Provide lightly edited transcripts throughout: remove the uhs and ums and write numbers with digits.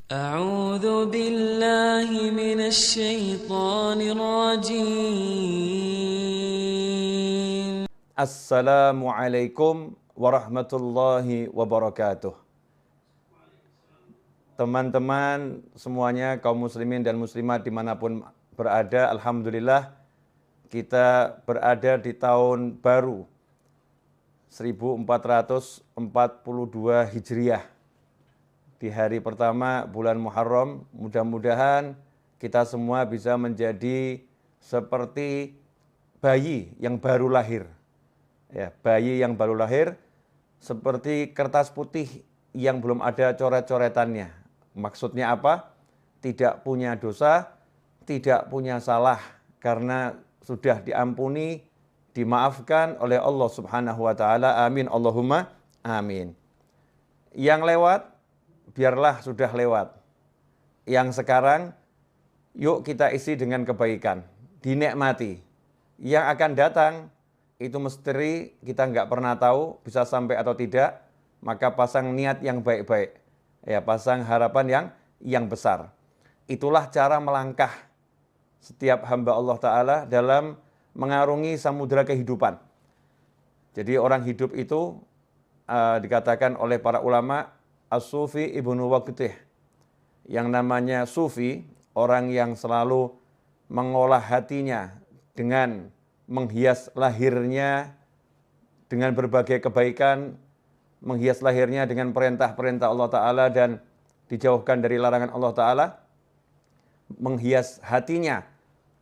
أعوذ بالله من الشيطان الرجيم. Assalamualaikum warahmatullahi wabarakatuh. Teman-teman semuanya, kaum muslimin dan muslimat dimanapun berada, alhamdulillah kita berada di tahun baru 1442 Hijriah. Di hari pertama bulan Muharram, mudah-mudahan kita semua bisa menjadi seperti bayi yang baru lahir. Ya, bayi yang baru lahir seperti kertas putih yang belum ada coret-coretannya. Maksudnya apa? Tidak punya dosa, tidak punya salah karena sudah diampuni, dimaafkan oleh Allah Subhanahu wa taala. Amin Allahumma amin. Yang lewat biarlah sudah lewat. Yang sekarang yuk kita isi dengan kebaikan, dinikmati. Yang akan datang itu misteri, kita nggak pernah tahu bisa sampai atau tidak, maka pasang niat yang baik-baik. Ya, pasang harapan yang besar. Itulah cara melangkah setiap hamba Allah Ta'ala dalam mengarungi samudera kehidupan. Jadi orang hidup itu dikatakan oleh para ulama As-Sufi Ibnu Waqtih. Yang namanya Sufi, orang yang selalu mengolah hatinya dengan menghias lahirnya dengan berbagai kebaikan, menghias lahirnya dengan perintah-perintah Allah Ta'ala dan dijauhkan dari larangan Allah Ta'ala, menghias hatinya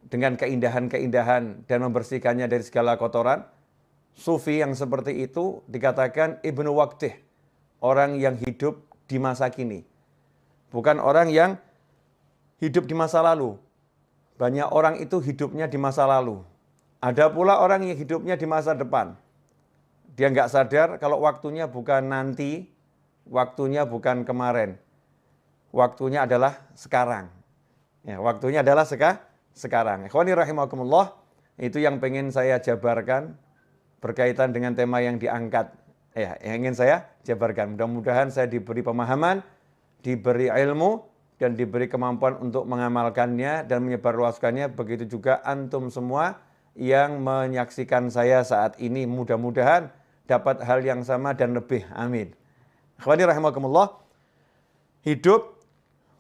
dengan keindahan-keindahan dan membersihkannya dari segala kotoran. Sufi yang seperti itu dikatakan Ibnu Waqtih, orang yang hidup di masa kini. Bukan orang yang hidup di masa lalu. Banyak orang itu hidupnya di masa lalu. Ada pula orang yang hidupnya di masa depan. Dia nggak sadar kalau waktunya bukan nanti, waktunya bukan kemarin. Waktunya adalah sekarang. Ya, waktunya adalah sekarang. Ikhwani rahimakumullah, itu yang pengen saya jabarkan berkaitan dengan tema yang diangkat. Ya, yang ingin saya jabarkan. Mudah-mudahan saya diberi pemahaman, diberi ilmu, dan diberi kemampuan untuk mengamalkannya dan menyebarluaskannya. Begitu juga antum semua yang menyaksikan saya saat ini, mudah-mudahan dapat hal yang sama dan lebih. Amin. Akhwani rahimakumullah, hidup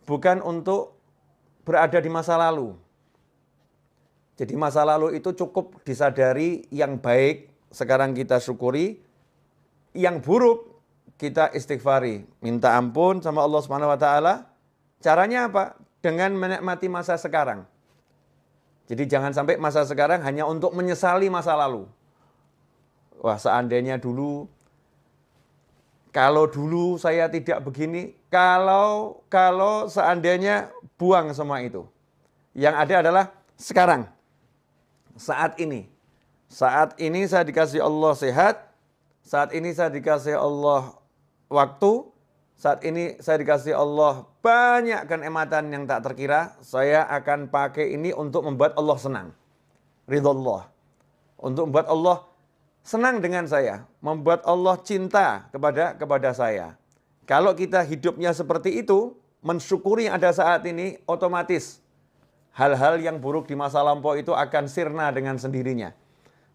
bukan untuk berada di masa lalu. Jadi masa lalu itu cukup disadari, yang baik sekarang kita syukuri, yang buruk kita istighfari, minta ampun sama Allah Subhanahu wa taala. Caranya apa? Dengan menikmati masa sekarang. Jadi jangan sampai masa sekarang hanya untuk menyesali masa lalu. Wah, seandainya dulu, kalau dulu saya tidak begini, kalau seandainya, buang semua itu. Yang ada adalah sekarang. Saat ini. Saat ini saya dikasih Allah sehat. Saat ini saya dikasih Allah waktu. Saat ini saya dikasih Allah banyak kenikmatan yang tak terkira. Saya akan pakai ini untuk membuat Allah senang. Ridha Allah. Untuk membuat Allah senang dengan saya. Membuat Allah cinta kepada saya. Kalau kita hidupnya seperti itu, mensyukuri yang ada saat ini, otomatis hal-hal yang buruk di masa lampau itu akan sirna dengan sendirinya.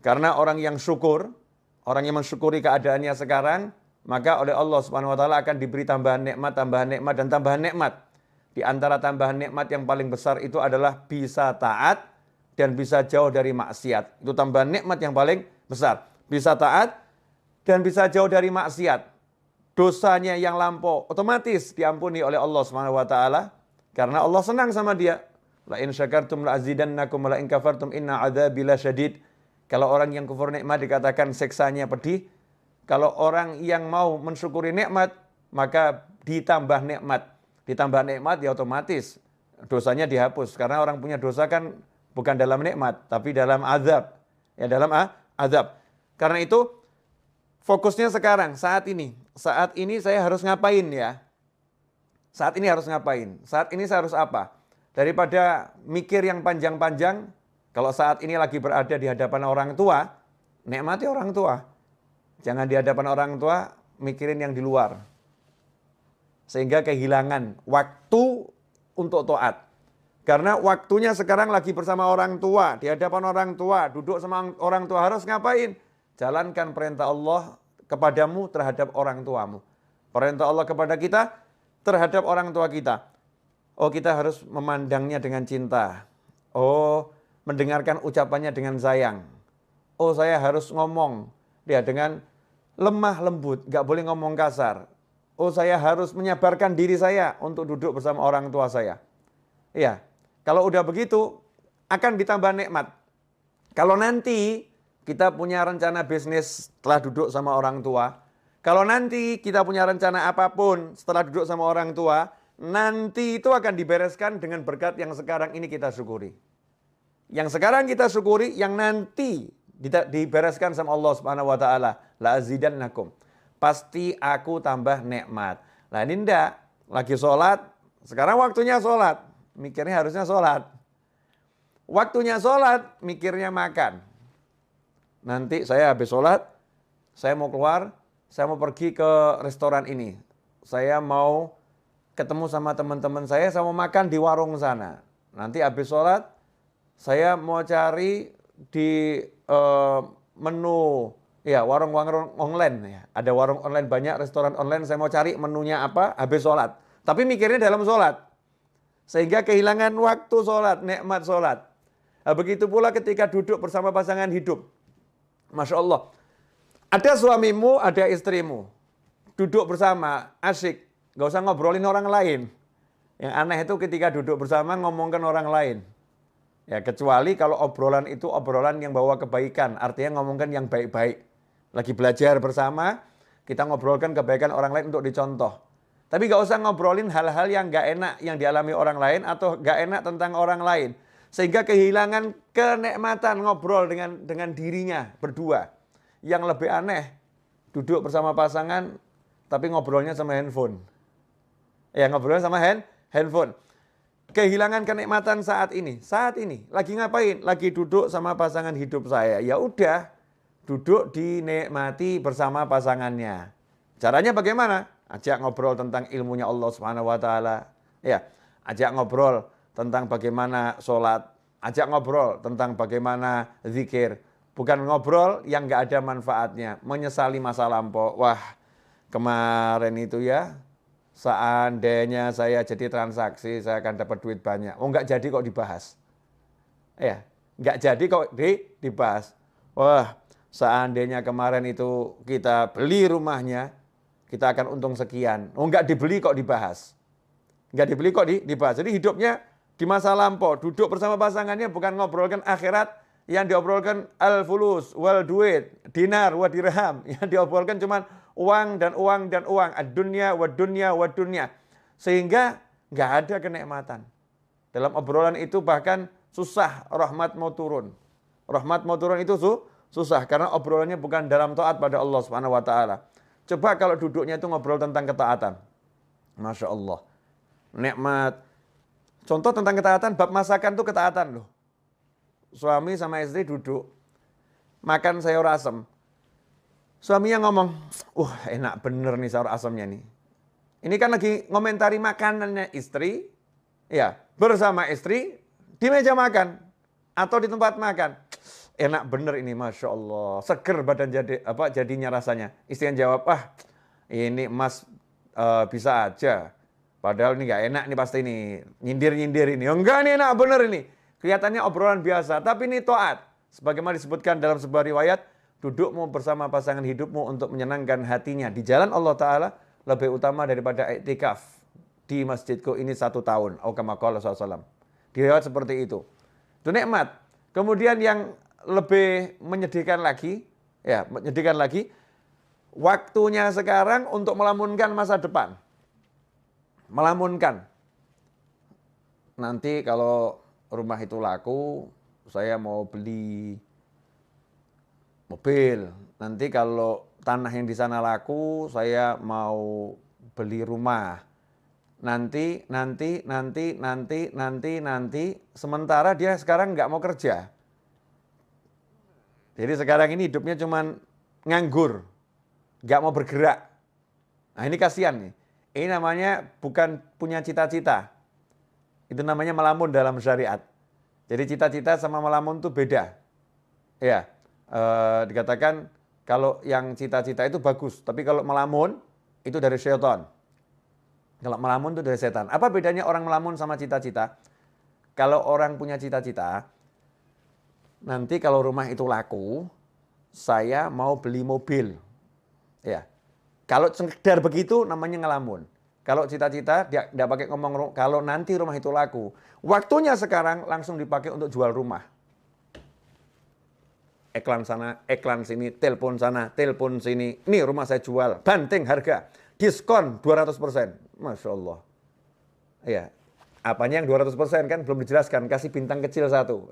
Karena orang yang syukur, orang yang mensyukuri keadaannya sekarang, maka oleh Allah Subhanahu wa taala akan diberi tambahan nikmat dan tambahan nikmat. Di antara tambahan nikmat yang paling besar itu adalah bisa taat dan bisa jauh dari maksiat. Itu tambahan nikmat yang paling besar. Bisa taat dan bisa jauh dari maksiat. Dosanya yang lampau otomatis diampuni oleh Allah Subhanahu wa taala karena Allah senang sama dia. La in syakartum la azidannakum wa la in kafartum inna adzabi lasyadid. Kalau orang yang kufur nikmat dikatakan siksanya pedih. Kalau orang yang mau mensyukuri nikmat, maka ditambah nikmat. Ditambah nikmat ya otomatis dosanya dihapus. Karena orang punya dosa kan bukan dalam nikmat, tapi dalam azab. Ya, dalam azab. Karena itu fokusnya sekarang, saat ini. Saat ini saya harus ngapain ya? Saat ini harus ngapain? Saat ini saya harus apa? Daripada mikir yang panjang-panjang, kalau saat ini lagi berada di hadapan orang tua, nikmati orang tua. Jangan di hadapan orang tua mikirin yang di luar. Sehingga kehilangan waktu untuk taat. Karena waktunya sekarang lagi bersama orang tua, di hadapan orang tua, duduk sama orang tua, harus ngapain? Jalankan perintah Allah kepadamu terhadap orang tuamu. Perintah Allah kepada kita terhadap orang tua kita. Oh, kita harus memandangnya dengan cinta. Oh, mendengarkan ucapannya dengan sayang. Oh, saya harus ngomong dia dengan lemah lembut, gak boleh ngomong kasar. Oh, saya harus menyabarkan diri saya untuk duduk bersama orang tua saya. Iya, kalau udah begitu akan ditambah nikmat. Kalau nanti kita punya rencana bisnis setelah duduk sama orang tua, kalau nanti kita punya rencana apapun setelah duduk sama orang tua, nanti itu akan dibereskan dengan berkat yang sekarang ini kita syukuri. Yang sekarang kita syukuri, yang nanti dibereskan sama Allah Subhanahu wa taala, la azidannakum. Pasti aku tambah nikmat. Nah, ini ndak lagi sholat, sekarang waktunya sholat, mikirnya harusnya sholat. Waktunya sholat, mikirnya makan. Nanti saya habis sholat, saya mau keluar, saya mau pergi ke restoran ini. Saya mau ketemu sama teman-teman saya mau makan di warung sana. Nanti habis sholat, saya mau cari di menu, ya warung-warung online. Ya. Ada warung online banyak, restoran online, saya mau cari menunya apa, habis sholat. Tapi mikirnya dalam sholat. Sehingga kehilangan waktu sholat, nikmat sholat. Nah, begitu pula ketika duduk bersama pasangan hidup. Masya Allah. Ada suamimu, ada istrimu. Duduk bersama, asyik. Gak usah ngobrolin orang lain. Yang aneh itu ketika duduk bersama ngomongkan orang lain. Ya, kecuali kalau obrolan itu obrolan yang bawa kebaikan. Artinya ngomongkan yang baik-baik. Lagi belajar bersama, kita ngobrolkan kebaikan orang lain untuk dicontoh. Tapi gak usah ngobrolin hal-hal yang gak enak yang dialami orang lain atau gak enak tentang orang lain. Sehingga kehilangan kenikmatan ngobrol dengan dirinya berdua. Yang lebih aneh, duduk bersama pasangan tapi ngobrolnya sama handphone. Ya, ngobrolnya sama handphone. Kehilangan kenikmatan saat ini. Saat ini lagi ngapain? Lagi duduk sama pasangan hidup saya. Ya udah, duduk dinikmati bersama pasangannya. Caranya bagaimana? Ajak ngobrol tentang ilmunya Allah Subhanahu wa taala. Ya, ajak ngobrol tentang bagaimana sholat, ajak ngobrol tentang bagaimana zikir. Bukan ngobrol yang gak ada manfaatnya, menyesali masa lampau. Wah, kemarin itu ya, seandainya saya jadi transaksi, saya akan dapat duit banyak. Oh, gak jadi kok dibahas. Ya, gak jadi kok dibahas. Wah, seandainya kemarin itu kita beli rumahnya, kita akan untung sekian. Oh, gak dibeli kok dibahas. Gak dibeli kok dibahas. Jadi hidupnya di masa lampau, duduk bersama pasangannya bukan ngobrolkan akhirat, yang diobrolkan al-fulus, wal duit, dinar, wa dirham. Yang diobrolkan cuma uang dan uang dan uang. Ad-dunya, wa dunya, wa dunya. Sehingga nggak ada kenikmatan. Dalam obrolan itu bahkan susah rahmat mau turun. Rahmat mau turun itu susah karena obrolannya bukan dalam taat pada Allah Subhanahu wa taala. Coba kalau duduknya itu ngobrol tentang ketaatan. Masya Allah. Nikmat. Contoh tentang ketaatan, bab masakan itu ketaatan loh. Suami sama istri duduk, makan sayur asem. Suaminya ngomong, enak bener nih sayur asemnya nih. Ini kan lagi ngomentari makanannya istri, ya bersama istri di meja makan atau di tempat makan. Enak bener ini, Masya Allah. Seger badan jadinya rasanya. Istri yang jawab, ini mas bisa aja. Padahal ini gak enak nih pasti ini. Nyindir-nyindir ini. Enggak nih enak bener ini. Kelihatannya obrolan biasa. Tapi ini taat. Sebagaimana disebutkan dalam sebuah riwayat. Dudukmu bersama pasangan hidupmu untuk menyenangkan hatinya. Di jalan Allah Ta'ala lebih utama daripada i'tikaf. Di masjidku ini 1 tahun. Kama qala SAW. Di riwayat seperti itu. Itu nikmat. Kemudian yang lebih menyedihkan lagi. Ya, menyedihkan lagi. Waktunya sekarang untuk melamunkan masa depan. Melamunkan. Nanti kalau rumah itu laku, saya mau beli mobil. Nanti kalau tanah yang di sana laku, saya mau beli rumah. Nanti. Sementara dia sekarang nggak mau kerja. Jadi sekarang ini hidupnya cuman nganggur. Nggak mau bergerak. Nah ini kasihan nih. Ini namanya bukan punya cita-cita. Itu namanya melamun dalam syariat. Jadi cita-cita sama melamun itu beda. Ya, dikatakan kalau yang cita-cita itu bagus, tapi kalau melamun itu dari syaitan. Kalau melamun itu dari setan. Apa bedanya orang melamun sama cita-cita? Kalau orang punya cita-cita, nanti kalau rumah itu laku, saya mau beli mobil. Ya. Kalau sekedar begitu namanya ngelamun. Kalau cita-cita dia tidak pakai ngomong kalau nanti rumah itu laku. Waktunya sekarang langsung dipakai untuk jual rumah. Iklan sana, iklan sini, telepon sana, telepon sini. Ini rumah saya jual, banting harga, diskon 200%. Masya Allah. Ya, apanya yang 200% kan belum dijelaskan, kasih bintang kecil satu.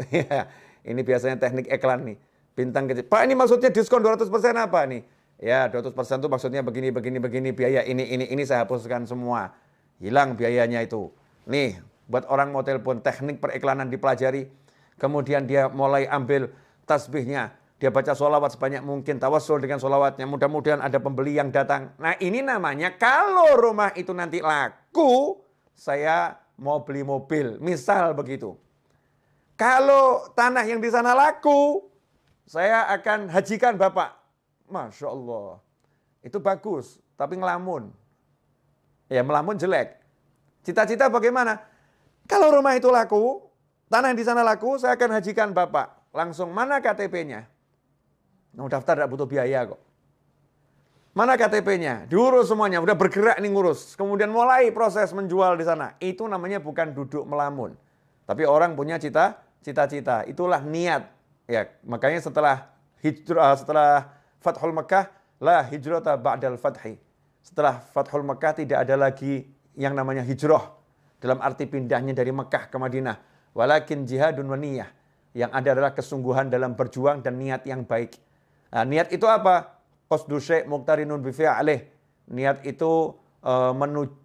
Ini biasanya teknik iklan nih. Bintang kecil. Pak, ini maksudnya diskon 200% apa nih? Ya, 200% itu maksudnya begini, biaya ini saya hapuskan semua. Hilang biayanya itu. Nih, buat orang mau telepon, teknik periklanan dipelajari. Kemudian dia mulai ambil tasbihnya. Dia baca sholawat sebanyak mungkin, tawassul dengan sholawatnya. Mudah-mudahan ada pembeli yang datang. Nah, ini namanya kalau rumah itu nanti laku, saya mau beli mobil. Misal begitu. Kalau tanah yang di sana laku, saya akan hajikan Bapak. Masya Allah. Itu bagus, tapi ngelamun. Ya, melamun jelek. Cita-cita bagaimana? Kalau rumah itu laku, tanah yang di sana laku, saya akan hajikan Bapak. Langsung, mana KTP-nya? Nah, daftar tidak butuh biaya kok. Mana KTP-nya? Diurus semuanya, udah bergerak nih ngurus. Kemudian mulai proses menjual di sana. Itu namanya bukan duduk melamun. Tapi orang punya cita-cita. Itulah niat. Ya, makanya setelah hijrah, setelah Fathul Makkah, la hijrata ba'dal fathi. Setelah Fathul Makkah tidak ada lagi yang namanya hijrah. Dalam arti pindahnya dari Makkah ke Madinah. Walakin jihadun wa niyah. Yang ada adalah kesungguhan dalam berjuang dan niat yang baik. Nah, niat itu apa? Qasdu syai' muqtarinun bi fi'lih. Niat itu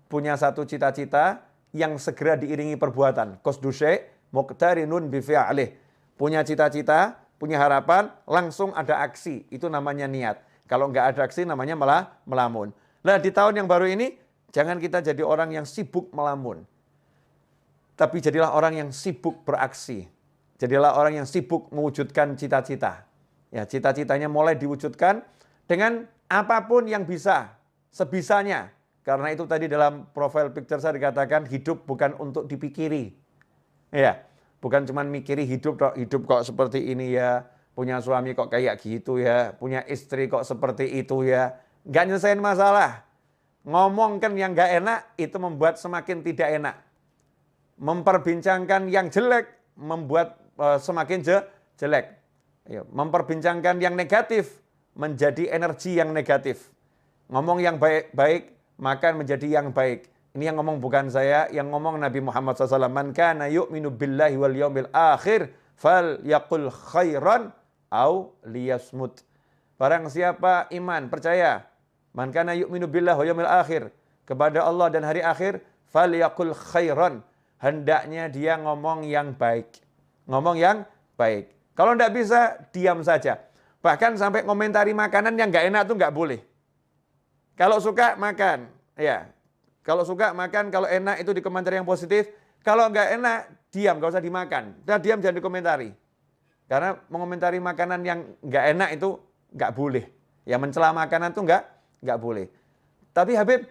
punya satu cita-cita yang segera diiringi perbuatan. Qasdu syai' muqtarinun bi fi'lih. Punya cita-cita, punya harapan, langsung ada aksi. Itu namanya niat. Kalau nggak ada aksi namanya malah melamun. Nah, di tahun yang baru ini, jangan kita jadi orang yang sibuk melamun. Tapi jadilah orang yang sibuk beraksi. Jadilah orang yang sibuk mewujudkan cita-cita. Ya, cita-citanya mulai diwujudkan dengan apapun yang bisa, sebisanya. Karena itu tadi dalam profile picture saya dikatakan hidup bukan untuk dipikiri. Ya. Bukan cuma mikiri hidup kok seperti ini ya, punya suami kok kayak gitu ya, punya istri kok seperti itu ya. Nggak nyelesain masalah. Ngomongkan yang nggak enak, itu membuat semakin tidak enak. Memperbincangkan yang jelek, membuat semakin jelek. Memperbincangkan yang negatif, menjadi energi yang negatif. Ngomong yang baik-baik, maka menjadi yang baik. Ini yang ngomong bukan saya, yang ngomong Nabi Muhammad SAW. Man kana yu'minu billahi wal yawmil akhir, fal yaqul khairan au liyasmut. Barang siapa iman, percaya. Man kana yu'minu billahi wal yawmil akhir. Kepada Allah dan hari akhir, fal yaqul khairan. Hendaknya dia ngomong yang baik. Ngomong yang baik. Kalau tidak bisa, diam saja. Bahkan sampai komentari makanan yang nggak enak itu nggak boleh. Kalau suka, makan. Ya. Kalau suka makan, kalau enak itu dikomentari yang positif. Kalau nggak enak, diam, nggak usah dimakan. Dan diam jangan dikomentari. Karena mengomentari makanan yang nggak enak itu nggak boleh. Yang mencela makanan itu nggak boleh. Tapi Habib,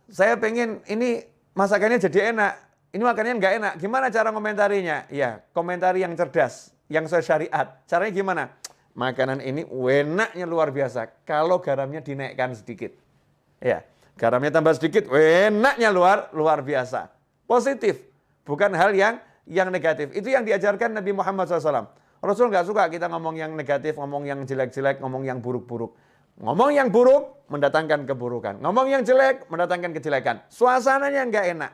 saya pengen ini masakannya jadi enak. Ini makanannya nggak enak. Gimana cara komentarinya? Ya, komentari yang cerdas, yang sesuai syariat. Caranya gimana? Makanan ini enaknya luar biasa. Kalau garamnya dinaikkan sedikit. Ya. Garamnya tambah sedikit, enaknya luar biasa. Positif, bukan hal yang negatif. Itu yang diajarkan Nabi Muhammad SAW. Rasul nggak suka kita ngomong yang negatif, ngomong yang jelek-jelek, ngomong yang buruk-buruk. Ngomong yang buruk mendatangkan keburukan. Ngomong yang jelek mendatangkan kejelekan. Suasananya nggak enak,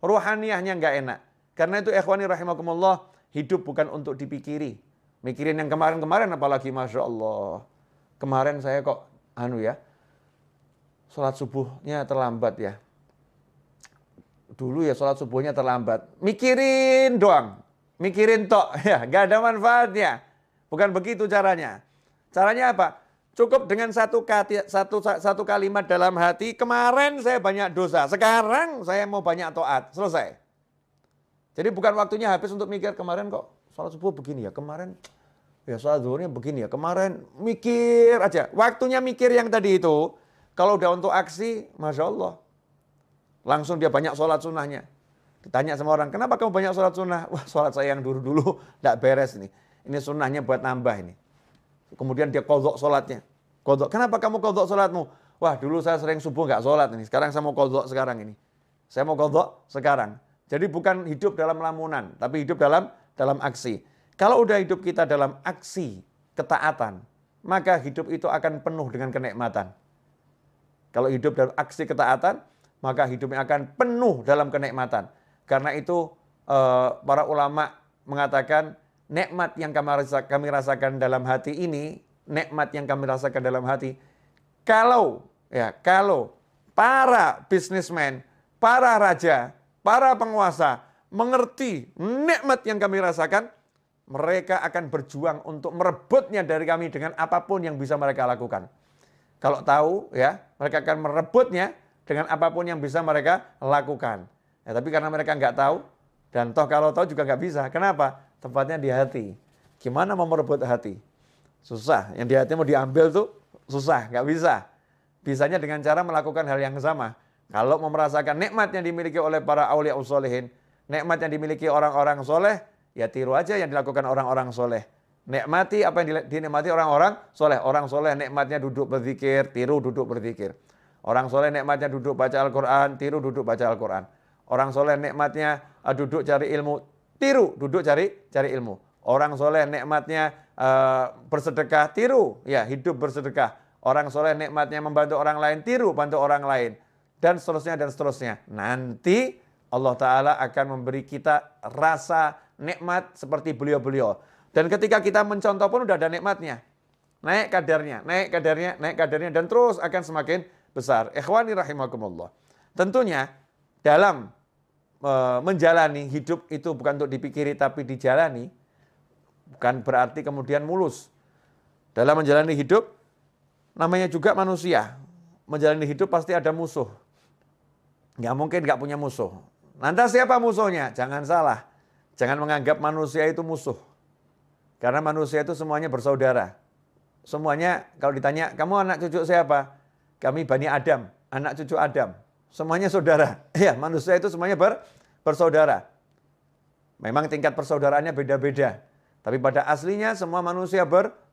ruhaniyahnya nggak enak. Karena itu ikhwani rahimakumullah, hidup bukan untuk dipikiri. Mikirin yang kemarin-kemarin apalagi, Masya Allah. Kemarin saya kok sholat subuhnya terlambat ya. Dulu ya sholat subuhnya terlambat. Mikirin doang. Mikirin tok. Ya, gak ada manfaatnya. Bukan begitu caranya. Caranya apa? Cukup dengan satu kalimat dalam hati, kemarin saya banyak dosa, sekarang saya mau banyak taat, selesai. Jadi bukan waktunya habis untuk mikir kemarin kok sholat subuh begini ya, kemarin ya sholat zuhurnya begini ya, kemarin mikir aja. Waktunya mikir yang tadi itu, kalau udah untuk aksi, Masya Allah. Langsung dia banyak sholat sunnahnya. Ditanya sama orang, kenapa kamu banyak sholat sunnah? Wah, sholat saya yang dulu-dulu tidak beres nih. Ini sunnahnya buat nambah ini. Kemudian dia qadha sholatnya. Qadha. Kenapa kamu qadha sholatmu? Wah, dulu saya sering subuh nggak sholat ini. Sekarang saya mau qadha sekarang ini. Saya mau qadha sekarang. Jadi bukan hidup dalam lamunan, tapi hidup dalam aksi. Kalau udah hidup kita dalam aksi ketaatan, maka hidup itu akan penuh dengan kenikmatan. Kalau hidup dalam aksi ketaatan, maka hidupnya akan penuh dalam kenikmatan. Karena itu para ulama mengatakan nikmat yang kami rasakan dalam hati ini, nikmat yang kami rasakan dalam hati, kalau para bisnismen, para raja, para penguasa mengerti nikmat yang kami rasakan, mereka akan berjuang untuk merebutnya dari kami dengan apapun yang bisa mereka lakukan. Kalau tahu ya, mereka akan merebutnya dengan apapun yang bisa mereka lakukan. Ya, tapi karena mereka nggak tahu, dan toh kalau tahu juga nggak bisa. Kenapa? Tempatnya di hati. Gimana mau merebut hati? Susah. Yang di hati mau diambil tuh susah, nggak bisa. Bisanya dengan cara melakukan hal yang sama. Kalau mau merasakan nikmat yang dimiliki oleh para aulia usholihin, nikmat yang dimiliki orang-orang soleh, ya tiru aja yang dilakukan orang-orang soleh. Nikmati apa yang dinikmati orang-orang soleh. Orang soleh nikmatnya duduk berzikir, tiru duduk berzikir. Orang soleh nikmatnya duduk baca Al-Quran, tiru duduk baca Al-Quran. Orang soleh nikmatnya duduk cari ilmu, tiru duduk cari ilmu. Orang soleh nikmatnya bersedekah, tiru ya hidup bersedekah. Orang soleh nikmatnya membantu orang lain, tiru bantu orang lain. Dan seterusnya dan seterusnya. Nanti Allah Ta'ala akan memberi kita rasa nikmat seperti beliau-beliau. Dan ketika kita mencontoh pun udah ada nikmatnya. Naik kadarnya, dan terus akan semakin besar. Ikhwani rahimakumullah. Tentunya dalam menjalani hidup itu bukan untuk dipikiri tapi dijalani, bukan berarti kemudian mulus. Dalam menjalani hidup, namanya juga manusia. Menjalani hidup pasti ada musuh. Nggak mungkin nggak punya musuh. Lantas siapa musuhnya? Jangan salah. Jangan menganggap manusia itu musuh. Karena manusia itu semuanya bersaudara. Semuanya kalau ditanya, kamu anak cucu siapa? Kami Bani Adam, anak cucu Adam. Semuanya saudara. Ya, manusia itu semuanya bersaudara. Memang tingkat persaudaraannya beda-beda. Tapi pada aslinya semua manusia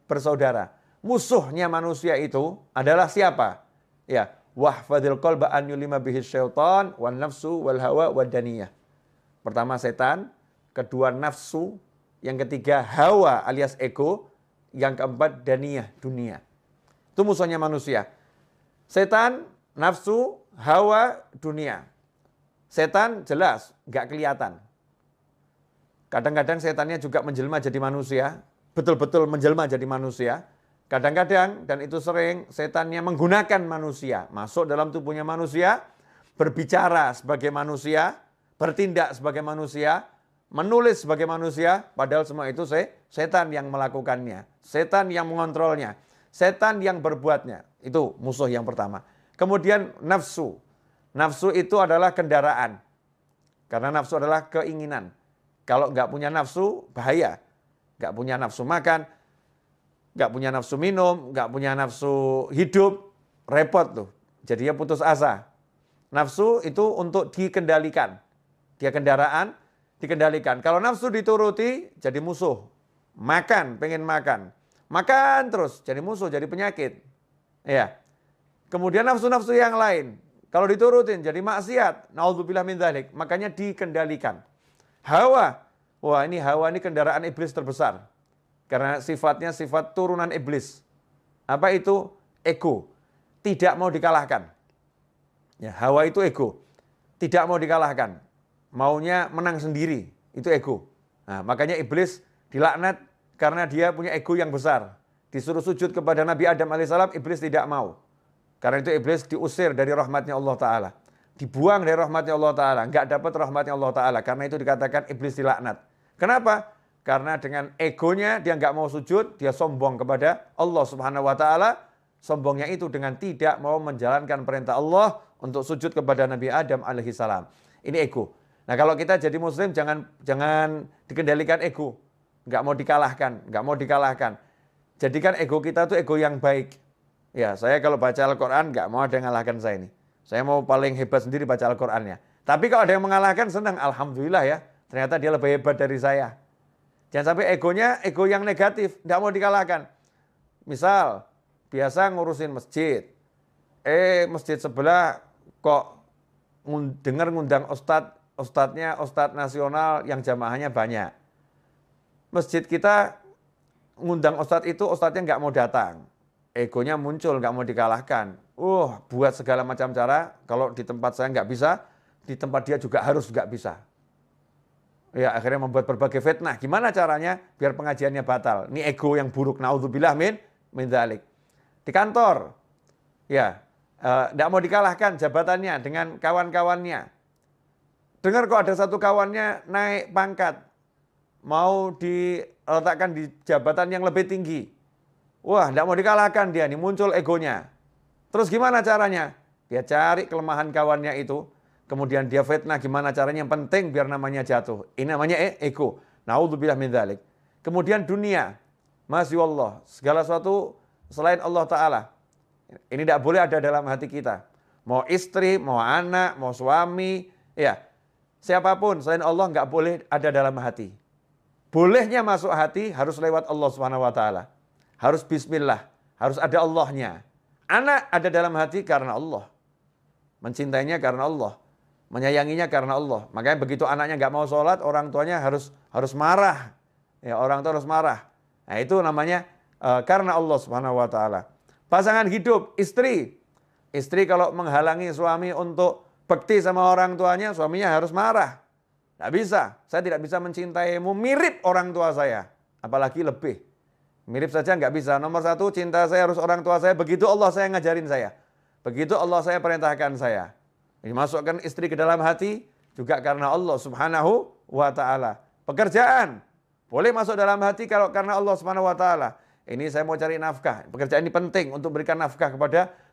bersaudara. Musuhnya manusia itu adalah siapa? Ya, wahfadil qalba an yulima bihi syaitan wan nafsu wal hawa wad daniyah. Pertama setan, kedua nafsu, yang ketiga hawa alias ego, yang keempat daniyah, dunia. Itu musuhnya manusia. Setan, nafsu, hawa, dunia. Setan jelas nggak kelihatan. Kadang-kadang setannya juga menjelma jadi manusia, betul-betul menjelma jadi manusia. Kadang-kadang, dan itu sering, setannya menggunakan manusia, masuk dalam tubuhnya manusia, berbicara sebagai manusia, bertindak sebagai manusia, menulis sebagai manusia, padahal semua itu setan yang melakukannya, setan yang mengontrolnya, setan yang berbuatnya. Itu musuh yang pertama. Kemudian nafsu. Nafsu itu adalah kendaraan. Karena nafsu adalah keinginan. Kalau nggak punya nafsu, bahaya. Nggak punya nafsu makan, nggak punya nafsu minum, nggak punya nafsu hidup, repot tuh. Jadinya putus asa. Nafsu itu untuk dikendalikan. Dia kendaraan, dikendalikan. Kalau nafsu dituruti, jadi musuh. Makan, pengen makan. Makan terus, jadi musuh, jadi penyakit. Ya. Kemudian nafsu-nafsu yang lain, kalau diturutin jadi maksiat. Naudzubillah min dzalik. Makanya dikendalikan. Hawa. Wah, ini hawa ini kendaraan iblis terbesar. Karena sifatnya sifat turunan iblis. Apa itu? Ego. Tidak mau dikalahkan. Ya, hawa itu ego. Tidak mau dikalahkan. Maunya menang sendiri. Itu ego. Nah, makanya iblis dilaknat karena dia punya ego yang besar. Disuruh sujud kepada Nabi Adam alaihissalam, iblis tidak mau. Karena itu iblis diusir dari rahmatnya Allah Ta'ala. Dibuang dari rahmatnya Allah Ta'ala. Nggak dapat rahmatnya Allah Ta'ala. Karena itu dikatakan iblis dilaknat. Kenapa? Karena dengan egonya dia nggak mau sujud, dia sombong kepada Allah Subhanahu Wa Ta'ala. sombongnya itu dengan tidak mau menjalankan perintah Allah untuk sujud kepada Nabi Adam alaihissalam. Ini ego. Nah kalau kita jadi muslim jangan dikendalikan ego. Nggak mau dikalahkan. Jadikan ego kita tuh ego yang baik. Ya, saya kalau baca Al-Quran nggak mau ada yang mengalahkan saya ini. Saya mau paling hebat sendiri baca Al-Qurannya. Tapi kalau ada yang mengalahkan senang, alhamdulillah ya. Ternyata dia lebih hebat dari saya. Jangan sampai egonya ego yang negatif, nggak mau dikalahkan. Misal, biasa ngurusin masjid. Masjid sebelah kok ngundang ustadznya ustadz nasional yang jamaahnya banyak. Masjid kita ngundang ustadz itu, ustadznya nggak mau datang. Egonya muncul, nggak mau dikalahkan. Buat segala macam cara, kalau di tempat saya nggak bisa, di tempat dia juga harus nggak bisa. Ya akhirnya membuat berbagai fitnah. Gimana caranya biar pengajiannya batal? Ini ego yang buruk. Naudzubillah min dzalik. Di kantor, ya nggak mau dikalahkan jabatannya dengan kawan-kawannya. Dengar kok ada satu kawannya naik pangkat, mau diletakkan di jabatan yang lebih tinggi. Wah, nggak mau dikalahkan dia, nih muncul egonya. Terus gimana caranya? Dia cari kelemahan kawannya itu, kemudian dia fitnah gimana caranya, yang penting biar namanya jatuh. Ini namanya ego. Naudzubillah min dzalik. Kemudian dunia, masya Allah, segala sesuatu selain Allah Ta'ala. Ini tidak boleh ada dalam hati kita. Mau istri, mau anak, mau suami, ya siapapun selain Allah nggak boleh ada dalam hati. Bolehnya masuk hati harus lewat Allah Subhanahu Wa Ta'ala. Harus bismillah, harus ada Allahnya. Anak ada dalam hati karena Allah. Mencintainya karena Allah. Menyayanginya karena Allah. Makanya begitu anaknya nggak mau sholat, orang tuanya harus marah. Ya, orang tua harus marah. Nah itu namanya karena Allah Subhanahu Wa Ta'ala. Pasangan hidup, istri. Istri kalau menghalangi suami untuk bekti sama orang tuanya, suaminya harus marah. Nggak bisa, saya tidak bisa mencintaimu mirip orang tua saya. Apalagi lebih. Mirip saja nggak bisa. Nomor satu, cinta saya harus orang tua saya. Begitu Allah saya ngajarin saya. Begitu Allah saya perintahkan saya. Ini masukkan istri ke dalam hati juga karena Allah Subhanahu Wa Ta'ala. Pekerjaan boleh masuk dalam hati kalau karena Allah Subhanahu Wa Ta'ala. Ini saya mau cari nafkah. Pekerjaan ini penting untuk berikan nafkah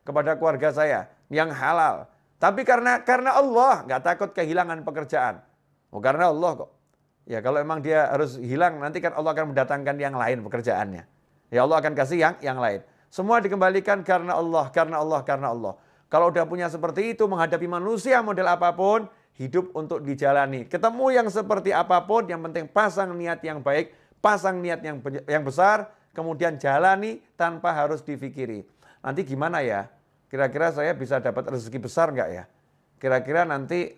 kepada keluarga saya yang halal. Tapi karena Allah nggak takut kehilangan pekerjaan. Karena Allah kok. Ya kalau emang dia harus hilang, nanti kan Allah akan mendatangkan yang lain pekerjaannya. Ya Allah akan kasih yang lain. Semua dikembalikan karena Allah. Kalau udah punya seperti itu, menghadapi manusia model apapun, hidup untuk dijalani. Ketemu yang seperti apapun, yang penting pasang niat yang baik, pasang niat yang besar, kemudian jalani tanpa harus difikiri. Nanti gimana ya? Kira-kira saya bisa dapat rezeki besar nggak ya? Kira-kira nanti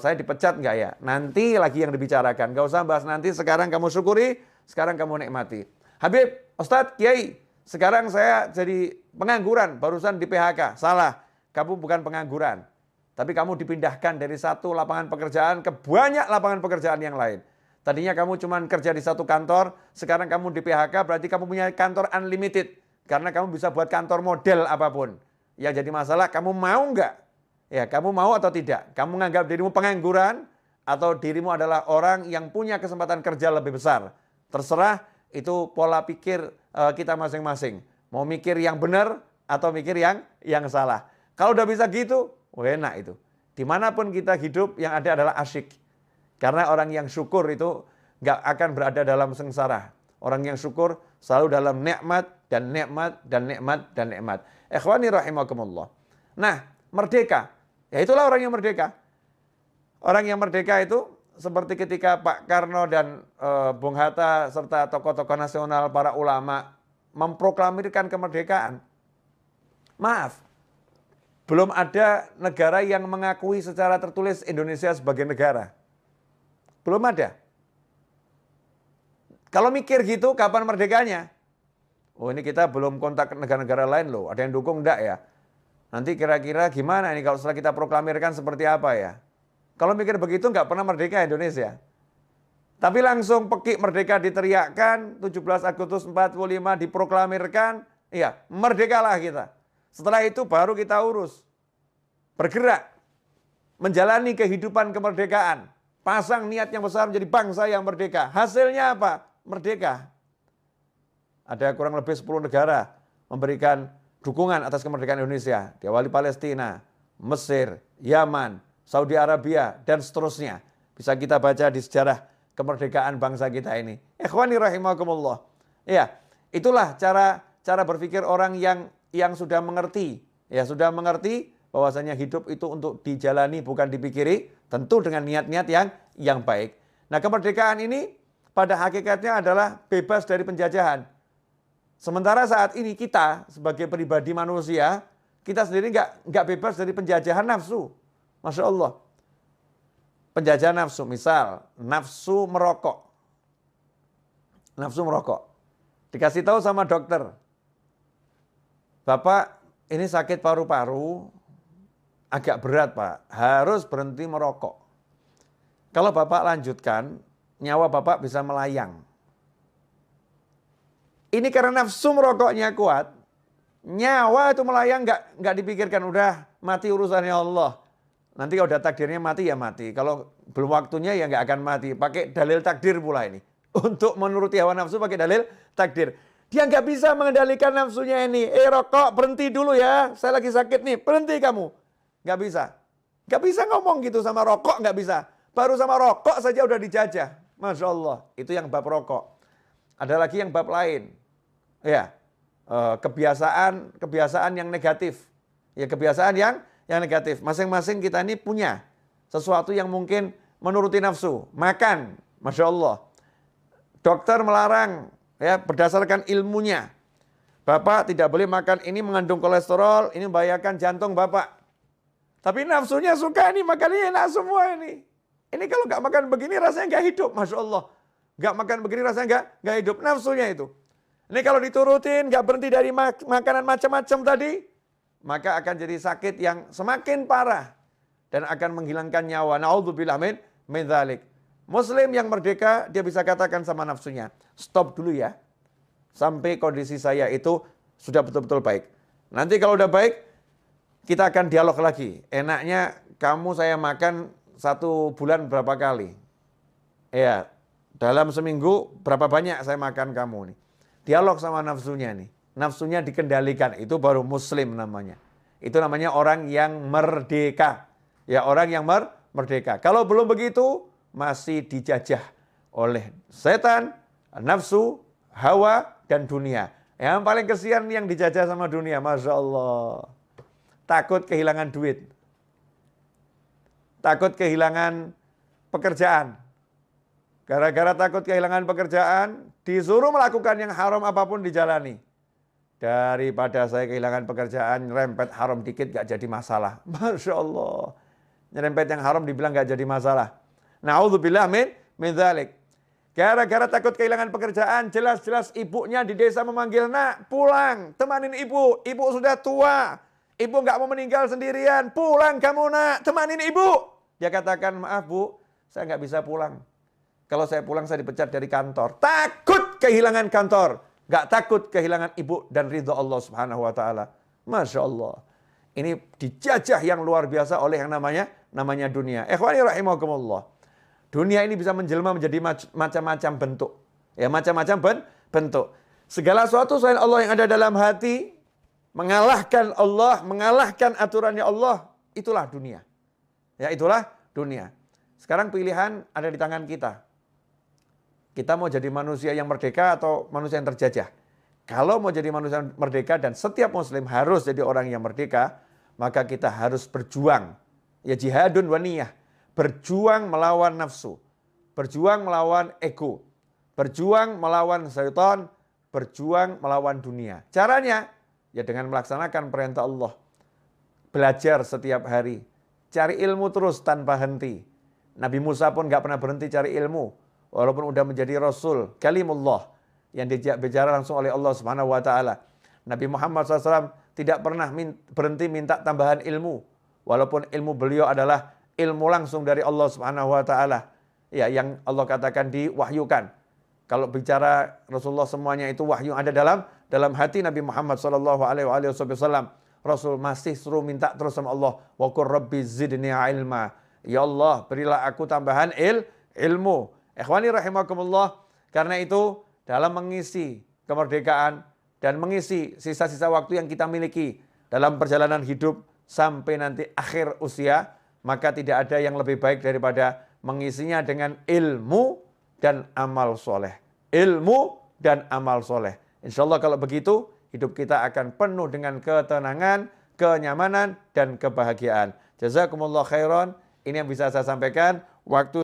saya dipecat nggak ya? Nanti lagi yang dibicarakan. Nggak usah bahas nanti, sekarang kamu syukuri, sekarang kamu nikmati. Habib, Ustadz, Kiai, sekarang saya jadi pengangguran, barusan di PHK. Salah, kamu bukan pengangguran. Tapi kamu dipindahkan dari satu lapangan pekerjaan ke banyak lapangan pekerjaan yang lain. Tadinya kamu cuma kerja di satu kantor, sekarang kamu di PHK, berarti kamu punya kantor unlimited. Karena kamu bisa buat kantor model apapun. Yang jadi masalah, kamu mau nggak? Ya, kamu mau atau tidak? Kamu menganggap dirimu pengangguran atau dirimu adalah orang yang punya kesempatan kerja lebih besar? Terserah, itu pola pikir kita masing-masing. Mau mikir yang benar atau mikir yang salah. Kalau udah bisa gitu, enak itu. Dimanapun kita hidup yang ada adalah asyik. Karena orang yang syukur itu nggak akan berada dalam sengsara. Orang yang syukur selalu dalam nikmat dan nikmat dan nikmat dan nikmat. Ikhwani rahimakumullah. Nah, merdeka. Ya itulah orang yang merdeka. Orang yang merdeka itu seperti ketika Pak Karno dan Bung Hatta serta tokoh-tokoh nasional, para ulama memproklamirkan kemerdekaan. Maaf, belum ada negara yang mengakui secara tertulis Indonesia sebagai negara. Belum ada. Kalau mikir gitu, kapan merdekanya? Ini kita belum kontak negara-negara lain loh. Ada yang dukung enggak ya? Nanti kira-kira gimana ini kalau setelah kita proklamirkan seperti apa ya? Kalau mikir begitu nggak pernah merdeka Indonesia. Tapi langsung pekik merdeka diteriakkan, 17 Agustus 45 diproklamirkan, iya merdekalah kita. Setelah itu baru kita urus. Bergerak, menjalani kehidupan kemerdekaan. Pasang niat yang besar menjadi bangsa yang merdeka. Hasilnya apa? Merdeka. Ada kurang lebih 10 negara memberikan dukungan atas kemerdekaan Indonesia. Diawali Palestina, Mesir, Yaman, Saudi Arabia, dan seterusnya. Bisa kita baca di sejarah kemerdekaan bangsa kita ini. Ikhwani rahimakumullah. Ya, itulah cara berpikir orang yang sudah mengerti. Ya, sudah mengerti bahwasanya hidup itu untuk dijalani bukan dipikiri, tentu dengan niat-niat yang baik. Nah, kemerdekaan ini pada hakikatnya adalah bebas dari penjajahan. Sementara saat ini kita sebagai pribadi manusia, kita sendiri nggak bebas dari penjajahan nafsu. Masya Allah. Penjajahan nafsu, misal nafsu merokok. Nafsu merokok. Dikasih tahu sama dokter, Bapak ini sakit paru-paru, agak berat Pak, harus berhenti merokok. Kalau Bapak lanjutkan, nyawa Bapak bisa melayang. Ini karena nafsu merokoknya kuat, nyawa itu melayang nggak dipikirkan, udah mati urusannya Allah. Nanti kalau udah takdirnya mati ya mati, kalau belum waktunya ya nggak akan mati. Pakai dalil takdir pula ini. Untuk menuruti hawa nafsu pakai dalil takdir. Dia nggak bisa mengendalikan nafsunya ini. Rokok berhenti dulu ya, saya lagi sakit nih, berhenti kamu. Nggak bisa. Nggak bisa ngomong gitu sama rokok, nggak bisa. Baru sama rokok saja udah dijajah. Masya Allah, itu yang bab rokok. Ada lagi yang bab lain. Ya, kebiasaan yang negatif. Ya, kebiasaan yang negatif. Masing-masing kita ini punya sesuatu yang mungkin menuruti nafsu. Makan, Masya Allah. Dokter melarang, ya, berdasarkan ilmunya. Bapak tidak boleh makan ini, mengandung kolesterol, ini membahayakan jantung Bapak. Tapi nafsunya suka ini, makannya enak semua ini. Ini kalau nggak makan begini rasanya nggak hidup, Masya Allah. Nggak makan begini rasanya nggak hidup, nafsunya itu. Ini kalau diturutin, nggak berhenti dari makanan macam-macam tadi, maka akan jadi sakit yang semakin parah dan akan menghilangkan nyawa. Na'udzubillah min dzalik. Muslim yang merdeka, dia bisa katakan sama nafsunya, stop dulu ya, sampai kondisi saya itu sudah betul-betul baik. Nanti kalau udah baik, kita akan dialog lagi. Enaknya kamu saya makan 1 bulan berapa kali? Ya, dalam seminggu berapa banyak saya makan kamu nih. Dialog sama nafsunya nih. Nafsunya dikendalikan, itu baru muslim namanya. Itu namanya orang yang merdeka. Ya, orang yang merdeka. Kalau belum begitu, masih dijajah oleh setan, nafsu, hawa, dan dunia. Yang paling kesian yang dijajah sama dunia, Masya Allah. Takut kehilangan duit. Takut kehilangan pekerjaan. Gara-gara takut kehilangan pekerjaan, disuruh melakukan yang haram apapun dijalani. Daripada saya kehilangan pekerjaan, nyerempet haram dikit gak jadi masalah. Masya Allah. Nyerempet yang haram dibilang gak jadi masalah. Na'udzubillah min dzalik. Gara-gara takut kehilangan pekerjaan, jelas-jelas ibunya di desa memanggil, nak pulang, temanin ibu. Ibu sudah tua, ibu gak mau meninggal sendirian. Pulang kamu nak, temanin ibu. Dia katakan, maaf bu, saya gak bisa pulang. Kalau saya pulang saya dipecat dari kantor. Takut kehilangan kantor. Gak takut kehilangan ibu dan ridho Allah subhanahu wa ta'ala. Masya Allah. Ini dijajah yang luar biasa oleh yang namanya dunia. Ikhwani rahimakumullah. Dunia ini bisa menjelma menjadi macam-macam bentuk. Ya, macam-macam bentuk. Segala sesuatu selain Allah yang ada dalam hati, mengalahkan Allah, mengalahkan aturannya Allah, itulah dunia. Ya, itulah dunia. Sekarang pilihan ada di tangan kita. Kita mau jadi manusia yang merdeka atau manusia yang terjajah. Kalau mau jadi manusia yang merdeka dan setiap muslim harus jadi orang yang merdeka, maka kita harus berjuang. Ya, jihadun wa niyah. Berjuang melawan nafsu. Berjuang melawan ego. Berjuang melawan syaitan. Berjuang melawan dunia. Caranya, ya dengan melaksanakan perintah Allah. Belajar setiap hari. Cari ilmu terus tanpa henti. Nabi Musa pun gak pernah berhenti cari ilmu. Walaupun udah menjadi Rasul, kalimullah, yang diajak bicara langsung oleh Allah Subhanahu wa ta'ala. Nabi Muhammad SAW tidak pernah berhenti minta tambahan ilmu. Walaupun ilmu beliau adalah ilmu langsung dari Allah Subhanahu wa ta'ala. Ya, yang Allah katakan diwahyukan. Kalau bicara Rasulullah semuanya itu wahyu ada dalam hati Nabi Muhammad SAW. Rasul masih suruh minta terus sama Allah. Wa qur rabbi zidni ilma. Ya Allah, berilah aku tambahan ilmu. Ikhwani rahimakumullah, karena itu dalam mengisi kemerdekaan, dan mengisi sisa-sisa waktu yang kita miliki dalam perjalanan hidup sampai nanti akhir usia, maka tidak ada yang lebih baik daripada mengisinya dengan ilmu dan amal soleh. Ilmu dan amal soleh. Insya Allah kalau begitu, hidup kita akan penuh dengan ketenangan, kenyamanan, dan kebahagiaan. Jazakumullah khairan. Ini yang bisa saya sampaikan. Waktu